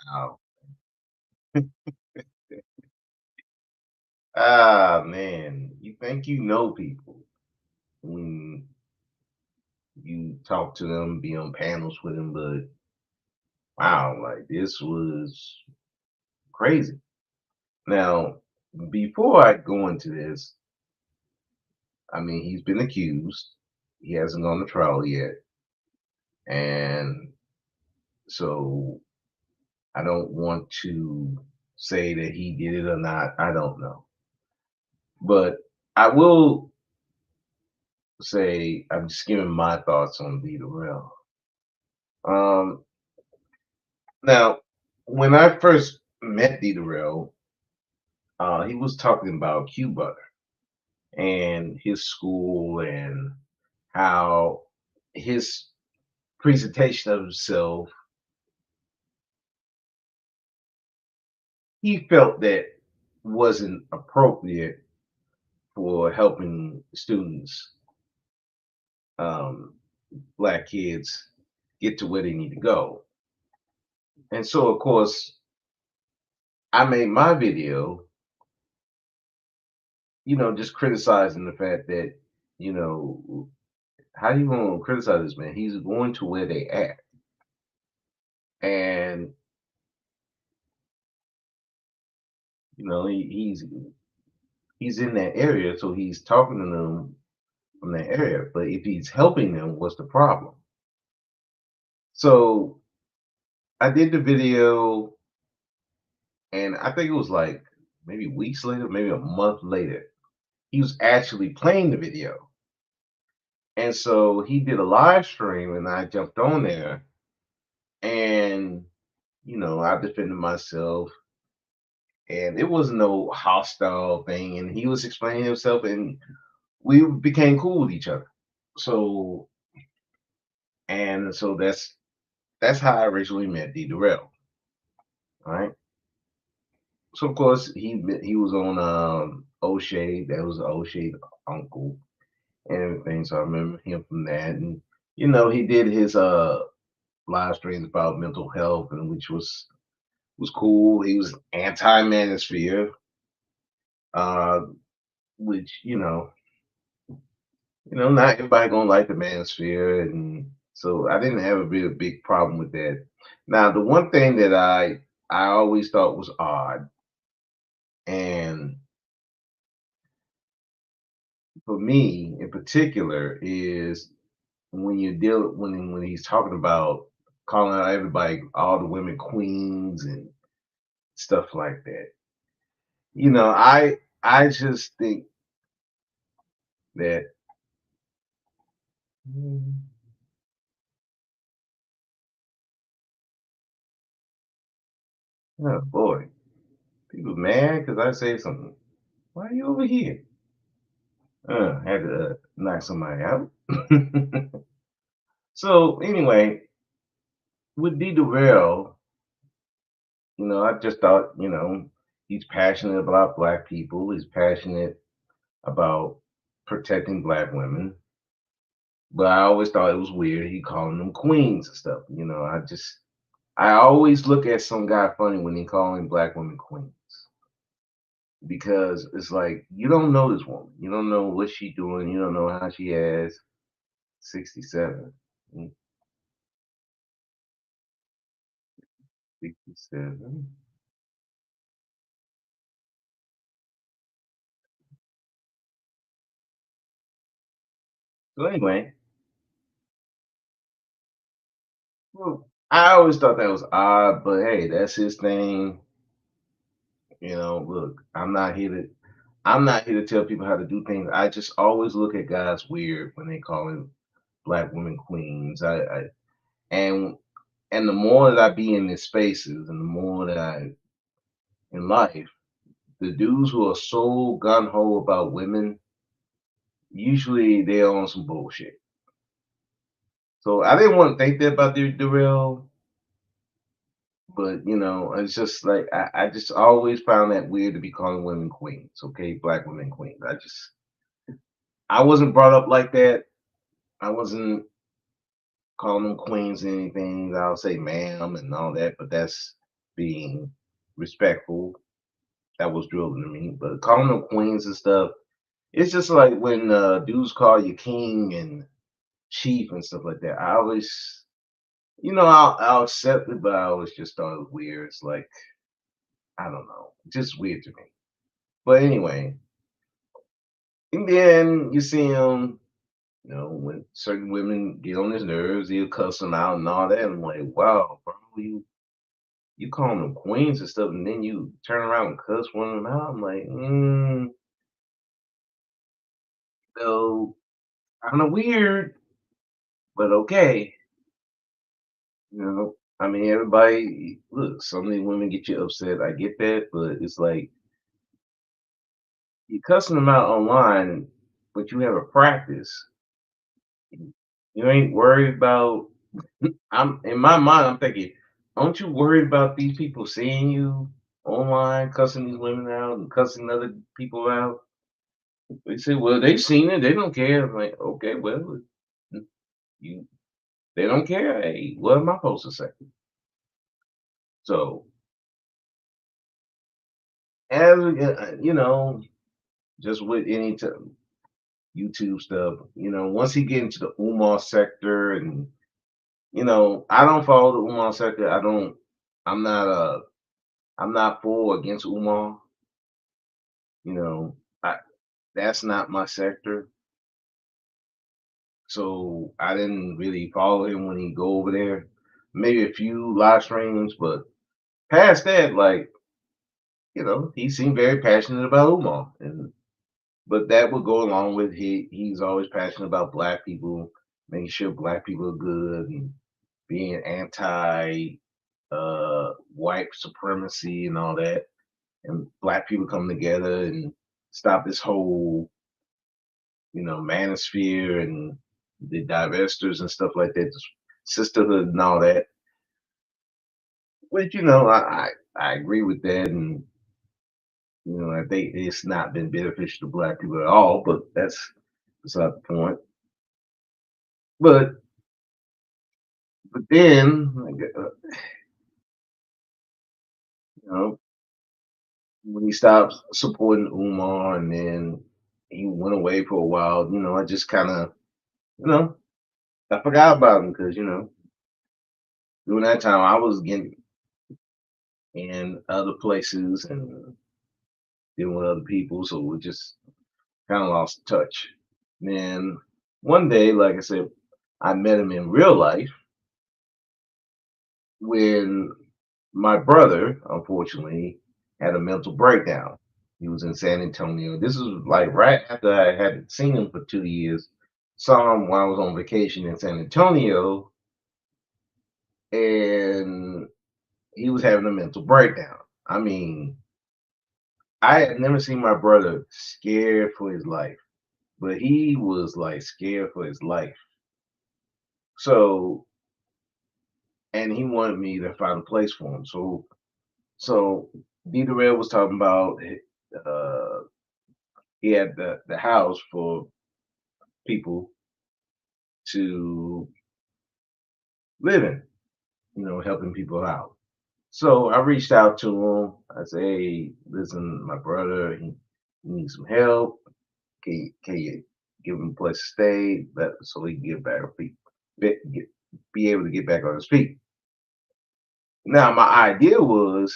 Wow. Ah, man, you think you know people when you talk to them, be on panels with them, but wow, like this was crazy. Now, before I go into this, I mean, he's been accused. He hasn't gone to trial yet. And so I don't want to say that he did it or not. I don't know. But I will say I'm just giving my thoughts on D Derell. Um, Now, when I first met D Derell, he was talking about Q Butter and his school and how his presentation of himself, he felt that wasn't appropriate for helping students, um, black kids, get to where they need to go. And so, of course, I made my video, just criticizing the fact that, you know, how you gonna criticize this man? He's going to where they at. And he's in that area, so he's talking to them from that area. But if he's helping them, what's the problem? So I did the video, and I think it was like maybe weeks later, maybe a month later, he was actually playing the video. And so he did a live stream, and I jumped on there, and I defended myself, and it was no hostile thing. And he was explaining himself, and we became cool with each other. So so that's how I originally met D Durrell. All right. So of course he was on O'Shea. That was O'Shea uncle and everything. So I remember him from that. And he did his live streams about mental health, and which was cool. He was anti manosphere, uh, which not everybody gonna like the manosphere, and so I didn't have a real big problem with that. Now, the one thing that I always thought was odd, and for me in particular, is when he's talking about calling out everybody, all the women queens and stuff like that. I just think that mm, oh boy, people mad because I say something. Why are you over here? Had to knock somebody out. So anyway, with D. Durrell, I just thought, he's passionate about black people. He's passionate about protecting black women. But I always thought it was weird. He calling them queens and stuff. I always look at some guy funny when he calling black women queens because it's like you don't know this woman. You don't know what she doing. You don't know how she has 67. Mm, 67. So anyway, well, I always thought that was odd, but hey, that's his thing. Look, I'm not here to tell people how to do things. I just always look at guys weird when they call in black women queens. And and the more that I be in these spaces and the more that I in life, the dudes who are so gun ho about women, usually they're on some bullshit. So I didn't want to think that about the Darrell, but it's just like I just always found that weird to be calling women queens, okay? Black women queens. I wasn't brought up like that. I wasn't calling them queens or anything. I'll say ma'am and all that, but that's being respectful. That was drilled into me. But calling them queens and stuff, it's just like when dudes call you king and chief and stuff like that. I always, I'll accept it, but I always just thought it was weird. It's like, I don't know, just weird to me. But anyway, and then you see him, when certain women get on his nerves, he'll cuss them out and all that. I'm like, wow, bro, you call them queens and stuff, and then you turn around and cuss one of them out. I'm like, so kind of weird, but okay. I mean, everybody, look, some of these women get you upset. I get that, but it's like you cussing them out online, but you have a practice. You ain't worried about. I'm in my mind. I'm thinking, aren't you worried about these people seeing you online, cussing these women out and cussing other people out? They say, well, they've seen it. They don't care. I'm like, okay, well, you they don't care. Hey, what am I supposed to say? So, as just with any YouTube stuff, once he get into the Umar sector, and I don't follow the Umar sector. I don't. I'm not I'm not for or against Umar. You know, I that's not my sector. So I didn't really follow him when he go over there. Maybe a few live streams, but past that, like, he seemed very passionate about Umar. And but that would go along with he's always passionate about black people, making sure black people are good and being anti white supremacy and all that. And black people come together and stop this whole, manosphere and the divestors and stuff like that, this sisterhood and all that. Which, I agree with that, and I think it's not been beneficial to black people at all, but that's beside the point. But then, like, you know, when he stopped supporting Umar, and then he went away for a while, I just kind of, you know, I forgot about him because during that time I was getting in other places and dealing with other people, so we just kind of lost touch. Then one day, like I said, I met him in real life when my brother, unfortunately, had a mental breakdown. He was in San Antonio. This was like right after I had seen him for 2 years. Saw him while I was on vacation in San Antonio, and he was having a mental breakdown. I mean, I had never seen my brother scared for his life, but he was like scared for his life. So, and he wanted me to find a place for him. So D Derell was talking about uh, he had the house for people to live in, helping people out. So I reached out to him. I said, "Hey, listen, my brother, he needs some help. Can you give him a place to stay, so he can get back on feet, be able to get back on his feet?" Now, my idea was,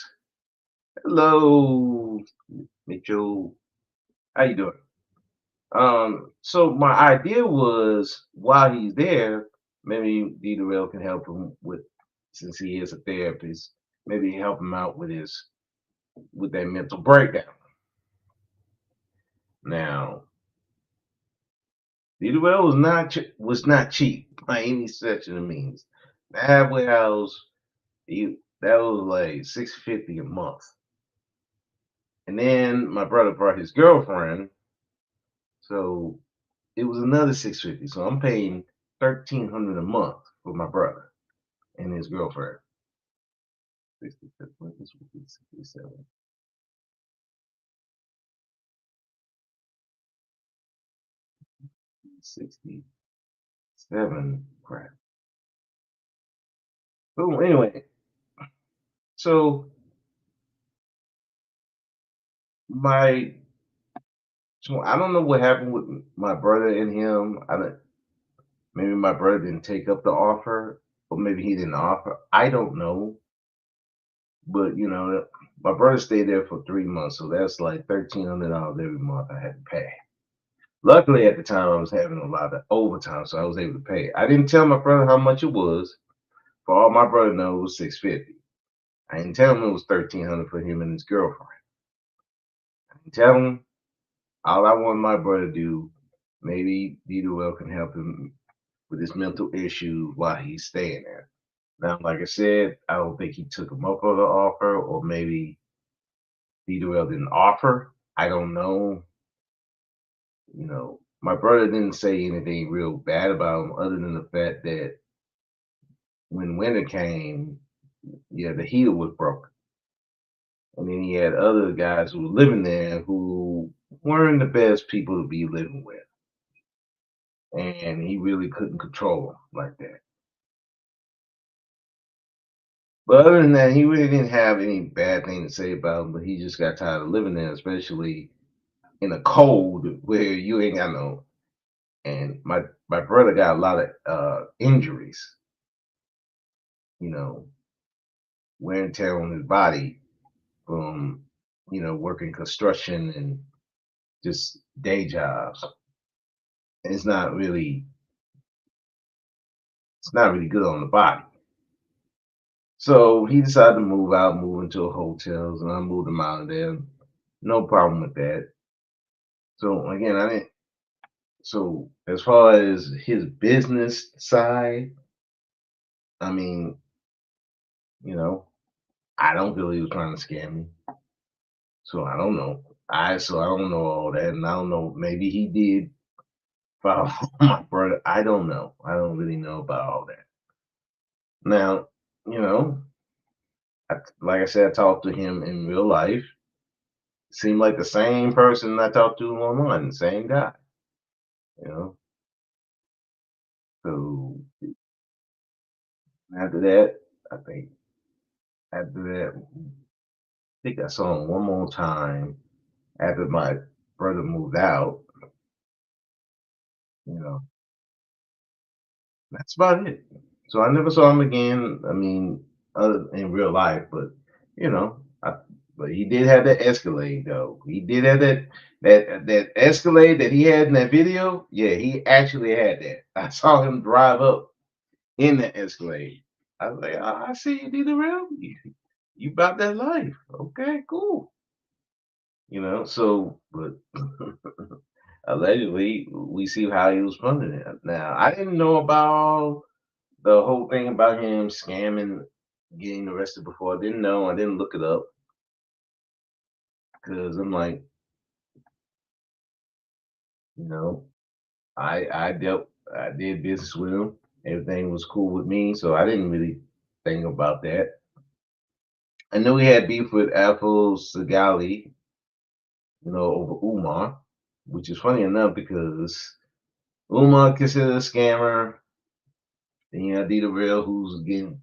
"Hello, Mitchell, how you doing?" So my idea was while he's there, maybe Rail can help him with, since he is a therapist, maybe help him out with that mental breakdown. Now, Rail was not cheap by any stretch of the means. The halfway house, that was like 650 a month, and then my brother brought his girlfriend, so it was another 650. So I'm paying 1,300 a month for my brother and his girlfriend. 67, what is 67? 67. Crap. Oh, anyway, So my so I don't know what happened with my brother and him. I don't, maybe my brother didn't take up the offer, or maybe he didn't offer. I don't know. But my brother stayed there for 3 months, so that's like $1,300 every month I had to pay. Luckily, at the time, I was having a lot of overtime, so I was able to pay. I didn't tell my brother how much it was. For all my brother knows, it was 650. I didn't tell him it was 1,300 for him and his girlfriend. I didn't tell him. All I want my brother to do, maybe Dito can help him with his mental issues while he's staying there. Now, like I said, I don't think he took him up on the offer, or maybe Dito didn't offer. I don't know. My brother didn't say anything real bad about him, other than the fact that when winter came, yeah, the heater was broken. And then he had other guys who were living there who weren't the best people to be living with. And he really couldn't control them like that. But other than that, he really didn't have any bad thing to say about him, but he just got tired of living there, especially in a cold where you ain't got no. And my brother got a lot of injuries, you know, wear and tear on his body from working construction and just day jobs. It's not really good on the body. So he decided to move out, move into a hotels, and I moved him out of there. No problem with that. So again, I didn't. So as far as his business side, I mean, you know, I don't feel he was trying to scam me. So I don't know. I don't know all that, and I don't know. Maybe he did follow my brother. I don't know. I don't really know about all that. Now, you know, like I said, I talked to him in real life. Seemed like the same person I talked to online, the same guy. You know. So after that, I think after that, I think I saw him one more time after my brother moved out. You know, that's about it. So I never saw him again. I mean, other in real life, but you know, I, but he did have that Escalade though. He did have that Escalade that he had in that video. Yeah, he actually had that. I saw him drive up in the Escalade. I was like, I see you, D Derell. You about that life. Okay, cool. But allegedly, we see how he was funding it. Now, I didn't know about the whole thing about him scamming, getting arrested before. I didn't know. I didn't look it up because I'm like, you know, I did business with him. Everything was cool with me, so I didn't really think about that. I knew he had beef with Apple Segali, over Umar, which is funny enough because Umar considered a scammer. Then you have Dita Real, who's getting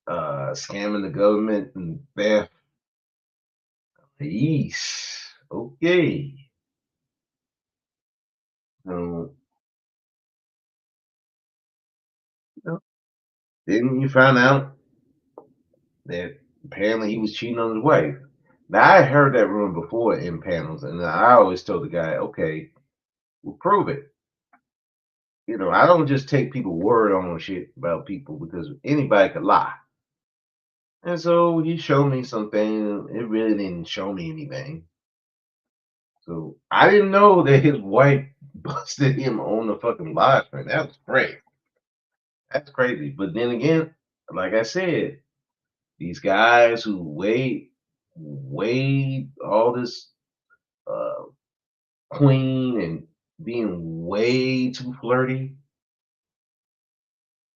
scamming the government and theft. Yeesh. Okay. So you know, then you find out that apparently he was cheating on his wife. Now I heard that rumor before in panels, and I always told the guy, okay, well, prove it. I don't just take people word on shit about people because anybody could lie. And so he showed me something. It really didn't show me anything. So I didn't know that his wife busted him on the fucking live stream. That was great. That's crazy. But then again, like I said, these guys who weighed all this uh, queen and being way too flirty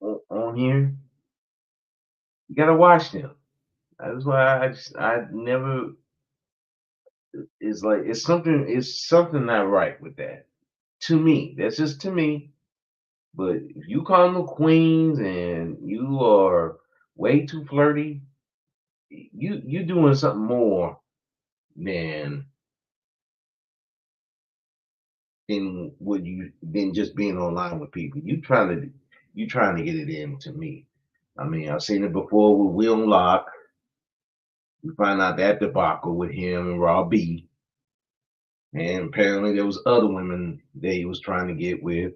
on here, you gotta watch them. That's why I never. It's like it's something not right with that. To me, that's just to me. But if you call them queens and you are way too flirty, you doing something more than than just being online with people. You trying to get it in to me. I mean, I've seen it before with Will Lock. We find out that debacle with him and Raw B. And apparently there was other women that he was trying to get with.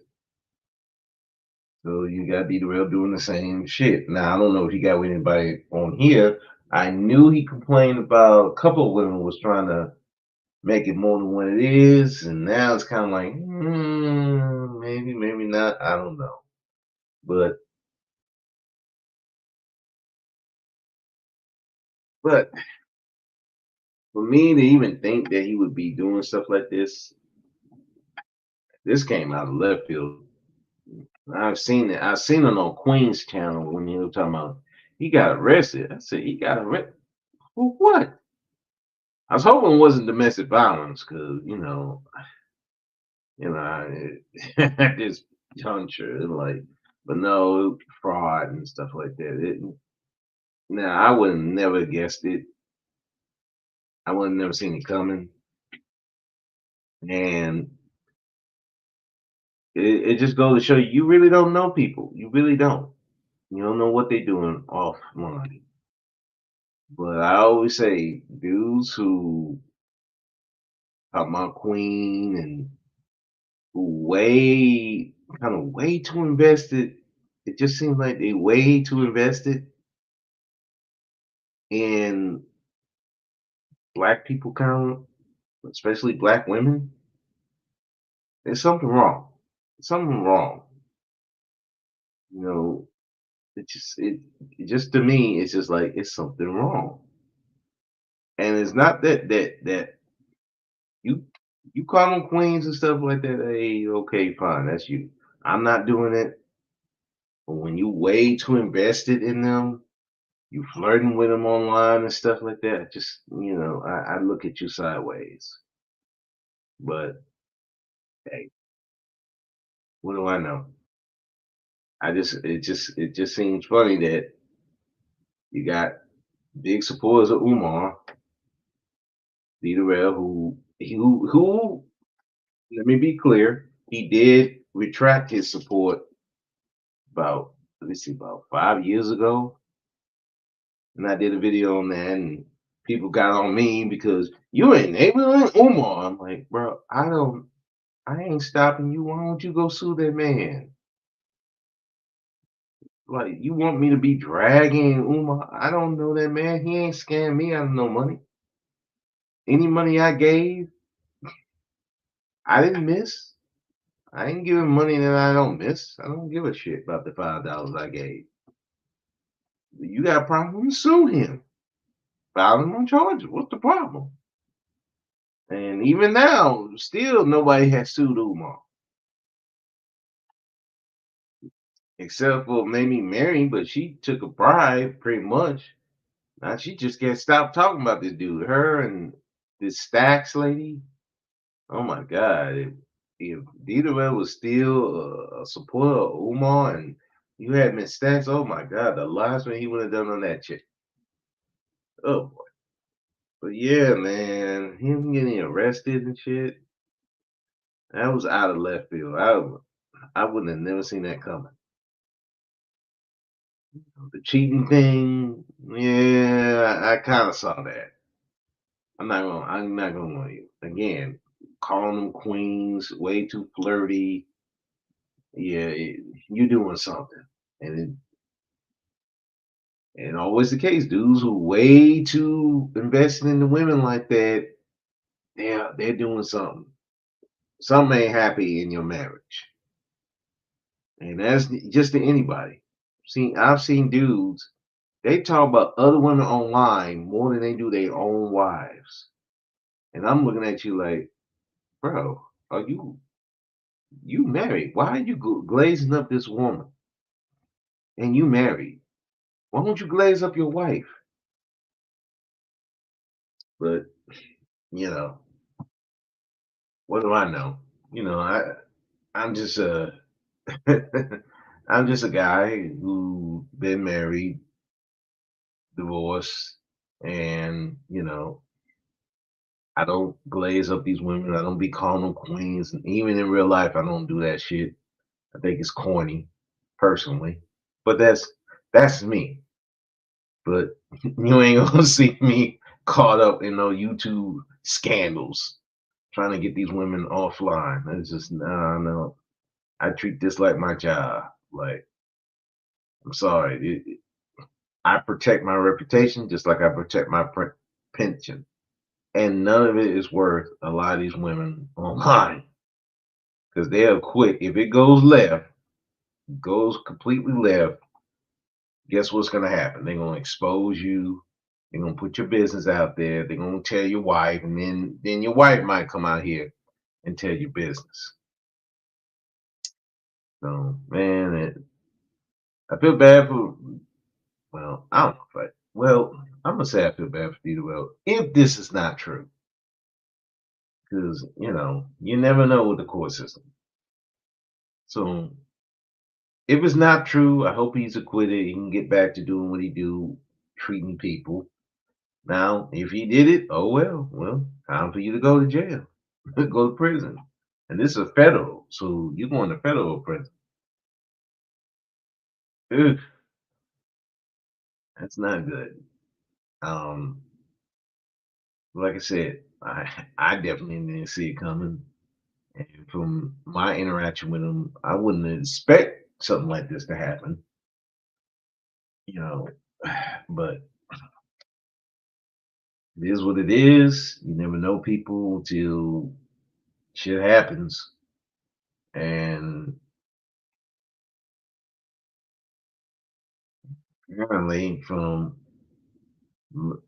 So you got D Derell doing the same shit. Now I don't know if he got with anybody on here. I knew he complained about a couple of women was trying to make it more than what it is, and now it's kind of like maybe, maybe not. I don't know, but but for me to even think that he would be doing stuff like this came out of left field. I've seen it. I've seen it on Queen's channel when he was talking about he got arrested. I said he got arrested for what? I was hoping it wasn't domestic violence because at this juncture, like, but no fraud and stuff like that. Now I would have never guessed it. I would have never seen it coming, and it just goes to show you, you really don't know people. You really don't. You don't know what they're doing offline. But I always say, dudes who talk about Queen and who way too invested. It just seems like they way too invested in black people, especially black women. There's something wrong. Something wrong. You know, it just to me, it's just like it's something wrong. And it's not that you you call them queens and stuff like that. Hey, okay, fine, that's you. I'm not doing it. But when you way too invested in them, you flirting with them online and stuff like that, just I look at you sideways. But hey, what do I know? It just seems funny that you got big supporters of Umar, Darrell, who let me be clear, he did retract his support about let me see about 5 years ago, and I did a video on that, and people got on me because you ain't enabling Umar. I'm like, bro, I ain't stopping you. Why don't you go sue that man? Like, you want me to be dragging Umar? I don't know that man. He ain't scammed me out of no money. Any money I gave, I didn't miss. I ain't giving money that I don't miss. I don't give a shit about the $5 I gave. You got a problem? Sue him. File him on charges. What's the problem? And even now, still nobody has sued Umar. Except for maybe Mary, but she took a bribe pretty much. Now she just can't stop talking about this dude. Her and this Stacks lady. Oh my God. If Dita was still a supporter of Umar and you had Miss Stacks, oh my God, the last one he would have done on that chick. Oh boy. But yeah, man, him getting arrested and shit, that was out of left field. I wouldn't have never seen that coming. The cheating thing, yeah, I kind of saw that. I'm not gonna lie you. Again, calling them queens, way too flirty. Yeah, you doing something. And always the case, dudes who way too invested in the women like that, they're doing something. Something ain't happy in your marriage. And that's just to anybody. I've seen dudes, they talk about other women online more than they do their own wives. And I'm looking at you like, bro, are you married? Why are you glazing up this woman? And you married. Why don't you glaze up your wife? But you know, what do I know? I'm just a I'm just a guy who been married divorce, and I don't glaze up these women. I don't be calling them queens, and even in real life, I don't do that shit. I think it's corny, personally. But that's me. But you ain't gonna see me caught up in no YouTube scandals trying to get these women offline. It's just no, no. I treat this like my job. Like I'm sorry, I protect my reputation just like I protect my pension, and none of it is worth a lot of these women online because they'll quit if it goes left, goes completely left. Guess what's gonna happen? They're gonna expose you. They're gonna put your business out there. They're gonna tell your wife, and then your wife might come out here and tell your business. So, man, I feel bad for. Well, I don't know if I. Well, I'm gonna say I feel bad for D Derell if this is not true, because you never know with the court system. So, if it's not true, I hope he's acquitted. He can get back to doing what he do, treating people. Now, if he did it, oh well, time for you to go to jail, go to prison. And this is federal, so you're going to federal prison. Ugh, that's not good. Um, like I said, I definitely didn't see it coming. And from my interaction with him, I wouldn't expect something like this to happen. You know, but it is what it is. You never know people until shit happens. And apparently, from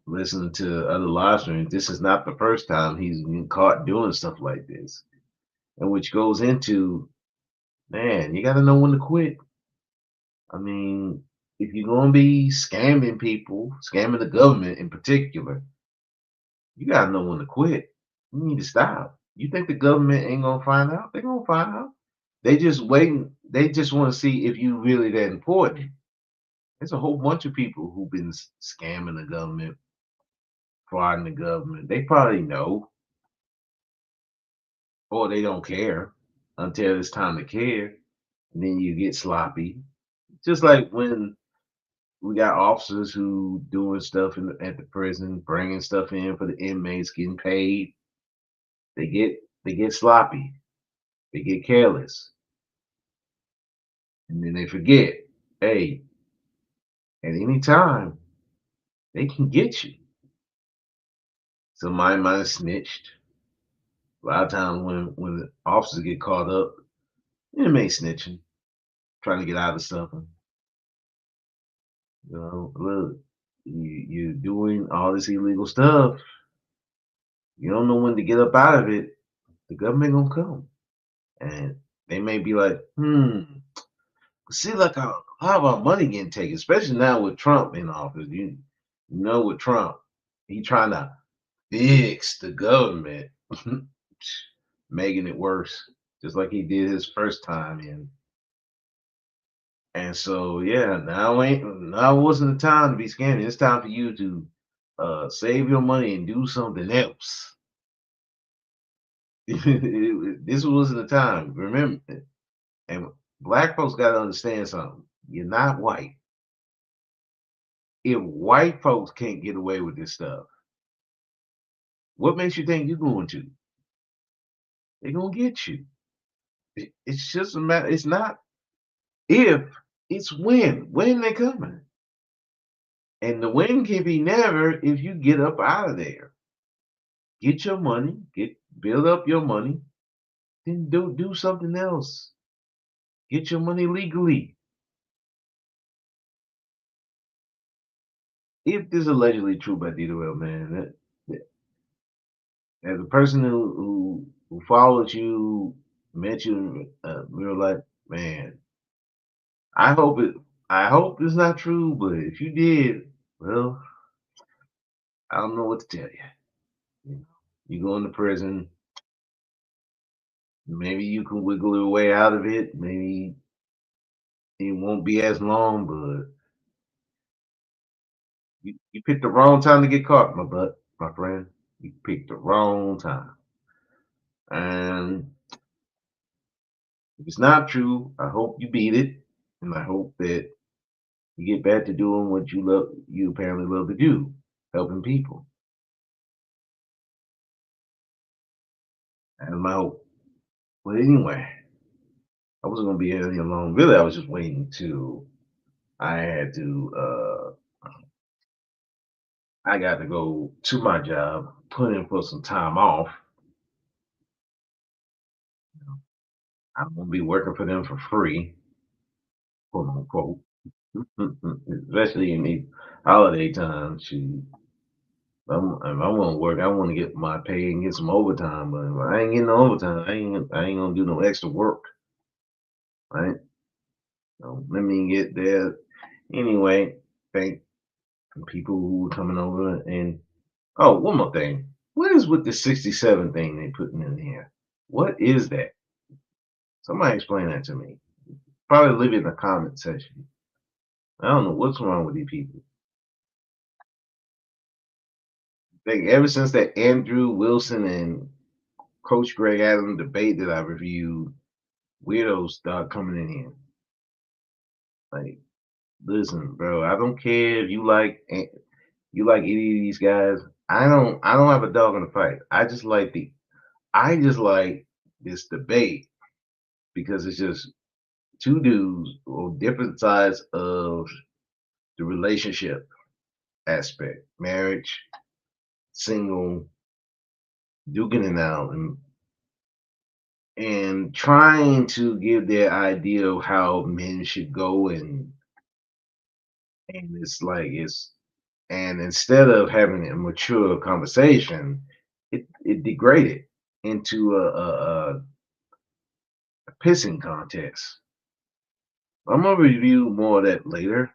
listening to other live streams, this is not the first time he's been caught doing stuff like this. And which goes into, man, you got to know when to quit. I mean, if you're going to be scamming people, scamming the government in particular, you got to know when to quit. You need to stop. You think the government ain't going to find out? They're going to find out. They just waiting. They just want to see if you really that important. There's a whole bunch of people who've been scamming the government, frauding the government. They probably know, or they don't care until it's time to care. And then you get sloppy. Just like when we got officers who doing stuff at the prison, bringing stuff in for the inmates, getting paid. They get sloppy. They get careless, and then they forget. Hey, at any time they can get you. Somebody might have snitched. A lot of times when the officers get caught up, inmates snitching, trying to get out of something. Look, you're doing all this illegal stuff. You don't know when to get up out of it. The government gonna come, and they may be like, see, like a lot of our money getting taken, especially now with Trump in office. You know, with Trump, he trying to fix the government, making it worse, just like he did his first time in. And so, yeah, now wasn't the time to be scamming. It's time for you to save your money and do something else. This wasn't the time. Remember, and black folks got to understand something. You're not white. If white folks can't get away with this stuff, what makes you think you're going to? They're gonna get you. It's just a matter. It's not if, it's when. When they coming, and the when can be never if you get up out of there. Get your money. Build up your money. Then do something else. Get your money legally. If this is allegedly true by Dito, man, as a person who followed you, met you in real life, man, I hope it. I hope it's not true, but if you did, well, I don't know what to tell you. You go into prison, maybe you can wiggle your way out of it. Maybe it won't be as long, but You picked the wrong time to get caught, my friend. You picked the wrong time. And if it's not true, I hope you beat it, and I hope that you get back to doing what you apparently love to do, helping people. And my hope. But anyway, I wasn't gonna be here any long. Really, I was just waiting to I had to I got to go to my job, put in for some time off. I'm gonna be working for them for free, quote unquote. Especially in these holiday times. Shoot, if I want to work, I want to get my pay and get some overtime. But if I ain't getting no overtime, I ain't gonna do no extra work, right? So let me get there anyway. Thank the people who were coming over. And oh, one more thing. What is with the 67 thing they putting in here? What is that? Somebody explain that to me. Probably leave it in the comment section. I don't know what's wrong with these people. Like ever since that Andrew Wilson and Coach Greg Adams debate that I reviewed, weirdos start coming in here. Like, listen, bro, I don't care if you like any of these guys. I don't have a dog in the fight. I just like this debate because it's just two dudes on different sides of the relationship aspect, marriage, single, duking it out, and trying to give their idea of how men should go, and it's like it's and instead of having a mature conversation, it degraded into a pissing contest. I'm gonna review more of that later.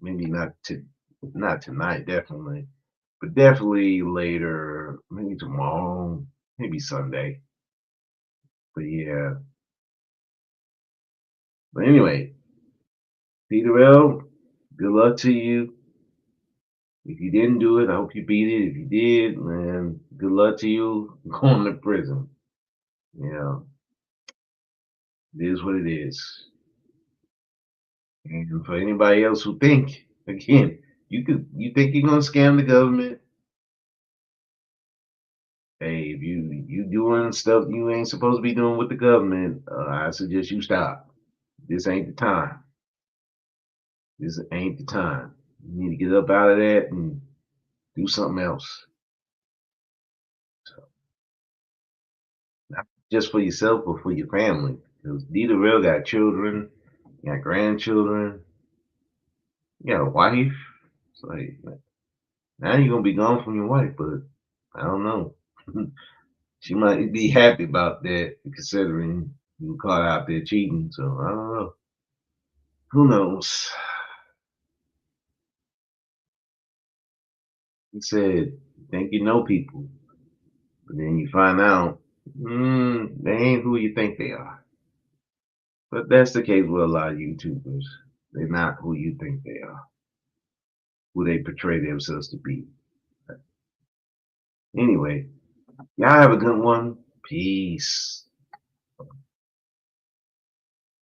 Maybe not tonight, definitely, but definitely later. Maybe tomorrow, maybe Sunday. But yeah. But anyway, Peter L, good luck to you. If you didn't do it, I hope you beat it. If you did, man, good luck to you going to prison. Yeah, it is what it is. And for anybody else who think, again, you think you're gonna scam the government. Hey, if you doing stuff you ain't supposed to be doing with the government, I suggest you stop. This ain't the time. This ain't the time. You need to get up out of that and do something else. So, not just for yourself, but for your family. Because D Derell got children, you got grandchildren, you got a wife. It's like now you're gonna be gone from your wife, but I don't know. She might be happy about that, considering you caught out there cheating. So I don't know. Who knows? He said, "Think you know people, but then you find out they ain't who you think they are." But that's the case with a lot of YouTubers. They're not who you think they are, who they portray themselves to be. Anyway, y'all have a good one. Peace.